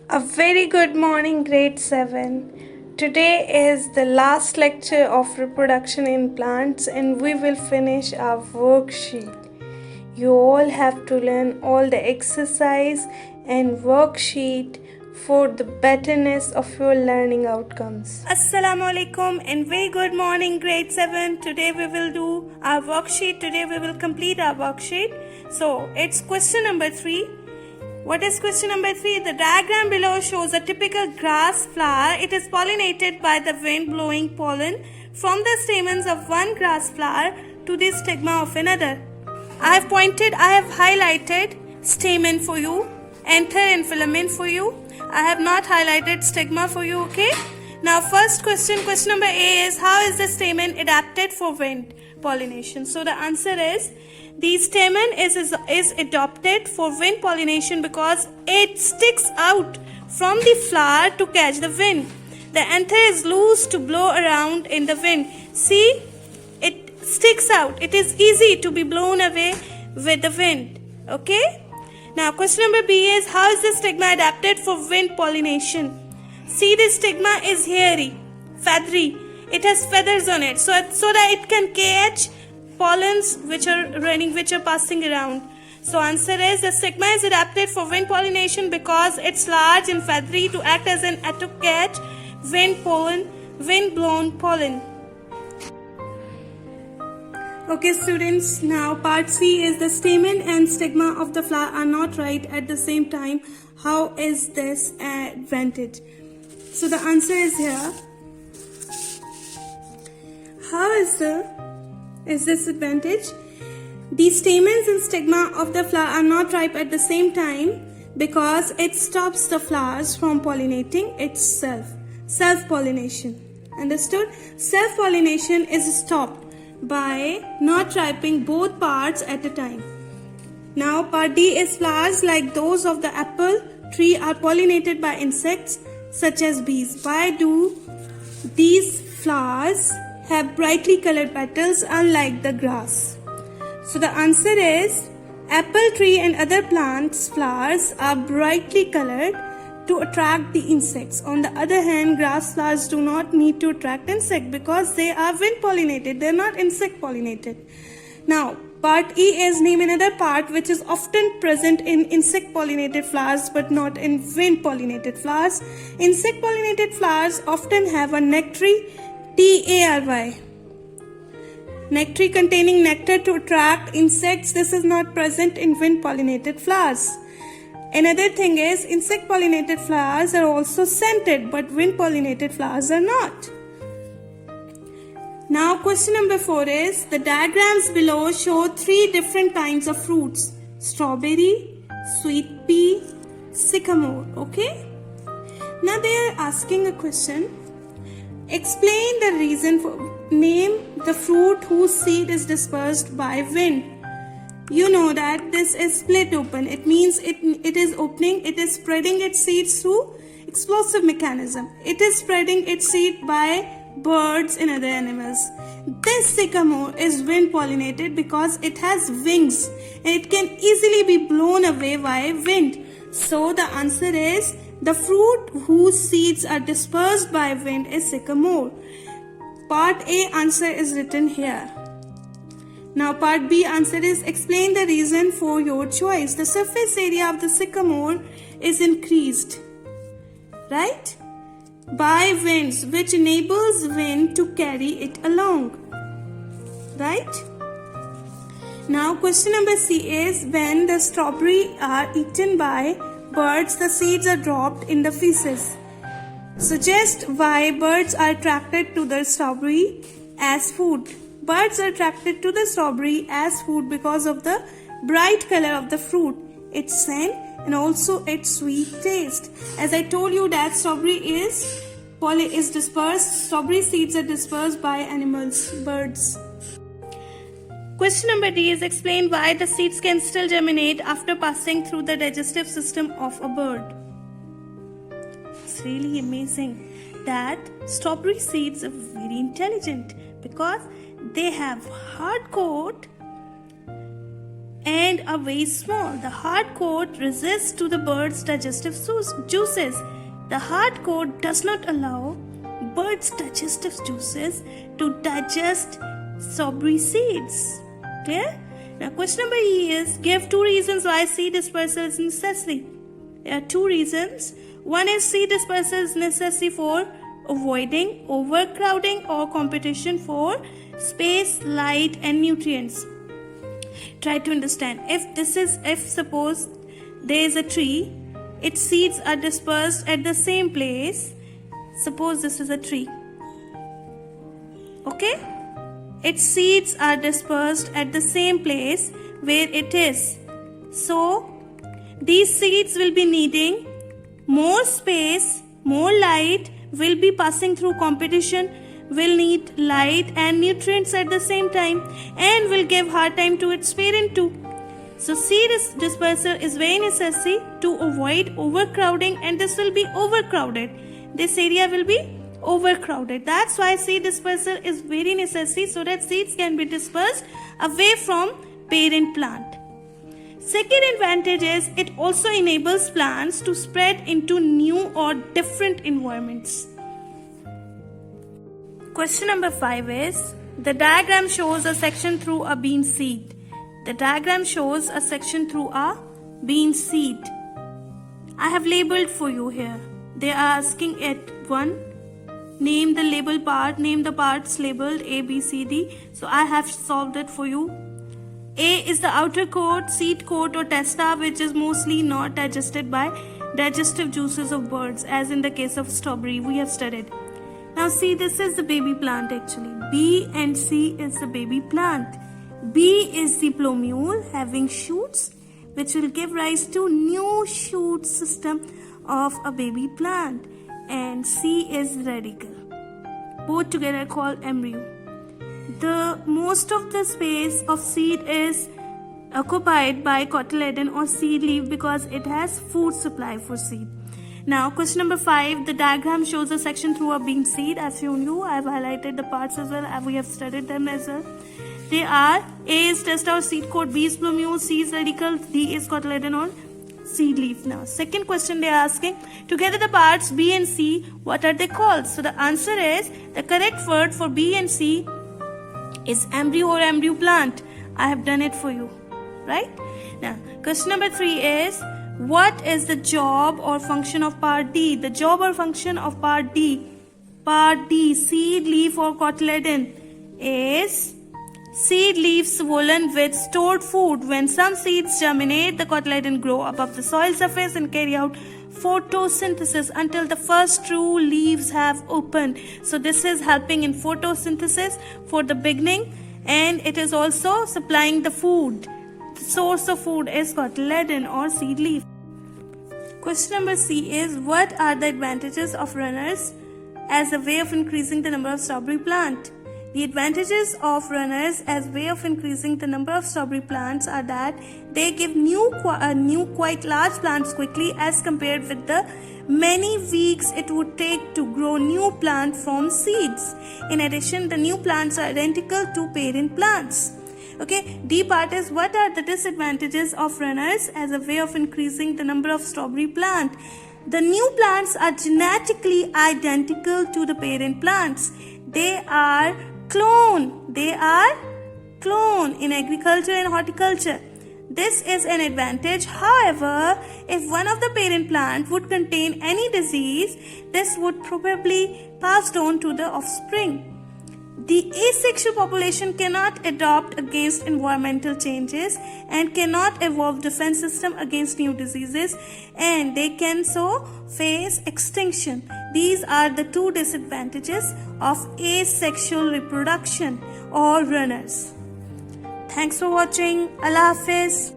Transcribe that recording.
A very good morning, grade 7. Today is the last lecture of reproduction in plants, and we will finish our worksheet. You all have to learn all the exercise and worksheet for the betterness of your learning outcomes. Assalamu alaikum and very good morning, grade 7. Today we will do our worksheet. Today we will complete our worksheet. So it's question number 3. What is question number 3? The diagram below shows a typical grass flower. It is pollinated by the wind blowing pollen from the stamens of one grass flower to the stigma of another. I have highlighted stamen for you, anther and filament for you. I have not highlighted stigma for you, okay? Now first question number A is, how is the stamen adapted for wind pollination? So the answer is, the stamen is adapted for wind pollination because it sticks out from the flower to catch the wind. The anther is loose to blow around in the wind. See, it sticks out. It is easy to be blown away with the wind. Okay? Now question number B is, how is the stigma adapted for wind pollination? See, the stigma is hairy, feathery. It has feathers on it so that it can catch pollens which are passing around. So answer is, the stigma is adapted for wind pollination because it's large and feathery to act as an to catch wind blown pollen. Okay students, now part C is, the stamen and stigma of the flower are not right at the same time. How is this advantage? So the answer is here. How is this advantage? The stamens and stigma of the flower are not ripe at the same time because it stops the flowers from pollinating itself. Self-pollination. Understood? Self-pollination is stopped by not ripening both parts at a time. Now part D is, flowers like those of the apple tree are pollinated by insects such as bees. Why do these flowers have brightly colored petals unlike the grass? So the answer is, apple tree and other plants' flowers are brightly colored to attract the insects. On the other hand, grass flowers do not need to attract insects because they are wind pollinated. They are not insect pollinated. Now part E is, name another part which is often present in insect pollinated flowers but not in wind pollinated flowers. Insect pollinated flowers often have a nectary, TARY. Nectary containing nectar to attract insects. This is not present in wind pollinated flowers. Another thing is, insect pollinated flowers are also scented but wind pollinated flowers are not. Now question number 4 is, the diagrams below show 3 different kinds of fruits: strawberry, sweet pea, sycamore. Okay? Now they are asking a question. Explain the reason for, name the fruit whose seed is dispersed by wind. You know that this is split open. It means it is opening, it is spreading its seeds through explosive mechanism. It is spreading its seed by birds and other animals. This sycamore is wind pollinated because it has wings and it can easily be blown away by wind. So the answer is, the fruit whose seeds are dispersed by wind is sycamore. Part A answer is written here. Now part B answer is, explain the reason for your choice. The surface area of the sycamore is increased, right, by winds, which enables wind to carry it along, right? Now question number C is, when the strawberry are eaten by birds, the seeds are dropped in the feces. Suggest why birds are attracted to the strawberry as food. Birds are attracted to the strawberry as food because of the bright color of the fruit, its scent, and also its sweet taste. As I told you that strawberry is dispersed. Strawberry seeds are dispersed by animals, birds. Question number D is, explain why the seeds can still germinate after passing through the digestive system of a bird. It's really amazing that strawberry seeds are very intelligent because they have hard coat and are very small. The hard coat resists to the bird's digestive juices. The hard coat does not allow bird's digestive juices to digest strawberry seeds. Clear? Now question number E is, give 2 reasons why seed dispersal is necessary. There are 2 reasons. One is seed dispersal is necessary for avoiding overcrowding or competition for space, light and nutrients. Try to understand. If suppose there is a tree, its seeds are dispersed at the same place. Suppose this is a tree. Okay? Its seeds are dispersed at the same place where it is. So, these seeds will be needing more space, more light, will be passing through competition, will need light and nutrients at the same time, and will give hard time to its parent too. So seed dispersal is very necessary to avoid overcrowding, and this will be overcrowded. This area will be overcrowded. That's why seed dispersal is very necessary, so that seeds can be dispersed away from parent plant. Second advantage is it also enables plants to spread into new or different environments. Question number 5 is, the diagram shows a section through a bean seed. The diagram shows a section through a bean seed. I have labeled for you here. They are asking it 1. Name the label part. Name the parts labeled A, B, C, D. So I have solved it for you. A is the outer coat, seed coat or testa, which is mostly not digested by digestive juices of birds, as in the case of strawberry we have studied. Now see, this is the baby plant actually. B and C is the baby plant. B is the plumule having shoots, which will give rise to new shoot system of a baby plant. And C is radicle. Both together are called embryo. The most of the space of seed is occupied by cotyledon or seed leaf because it has food supply for seed. Now question number 5, the diagram shows a section through a bean seed. I've shown you, I've highlighted the parts as well, we have studied them as well. They are, A is testa or seed coat, B is plumule, C is radicle, D is cotyledon or seed leaf. Now second question they are asking, together the parts B and C, what are they called? So the answer is, the correct word for B and C is embryo or embryo plant. I have done it for you, right? Now question number 3 is, what is the job or function of part D? The job or function of part D, seed leaf or cotyledon, is seed leaves swollen with stored food. When some seeds germinate, the cotyledon grow above the soil surface and carry out photosynthesis until the first true leaves have opened. So this is helping in photosynthesis for the beginning, and it is also supplying the food. The source of food is cotyledon or seed leaf. Question number C is, what are the advantages of runners as a way of increasing the number of strawberry plant? The advantages of runners as way of increasing the number of strawberry plants are that they give new quite large plants quickly as compared with the many weeks it would take to grow new plant from seeds. In addition, the new plants are identical to parent plants. Okay, D part is, what are the disadvantages of runners as a way of increasing the number of strawberry plant? The new plants are genetically identical to the parent plants. They are clone in agriculture and horticulture. This is an advantage. However, if one of the parent plant would contain any disease, this would probably passed on to the offspring. The asexual population cannot adapt against environmental changes and cannot evolve defense system against new diseases, and they can so face extinction. These are the 2 disadvantages of asexual reproduction or runners. Thanks for watching. Allah Hafiz.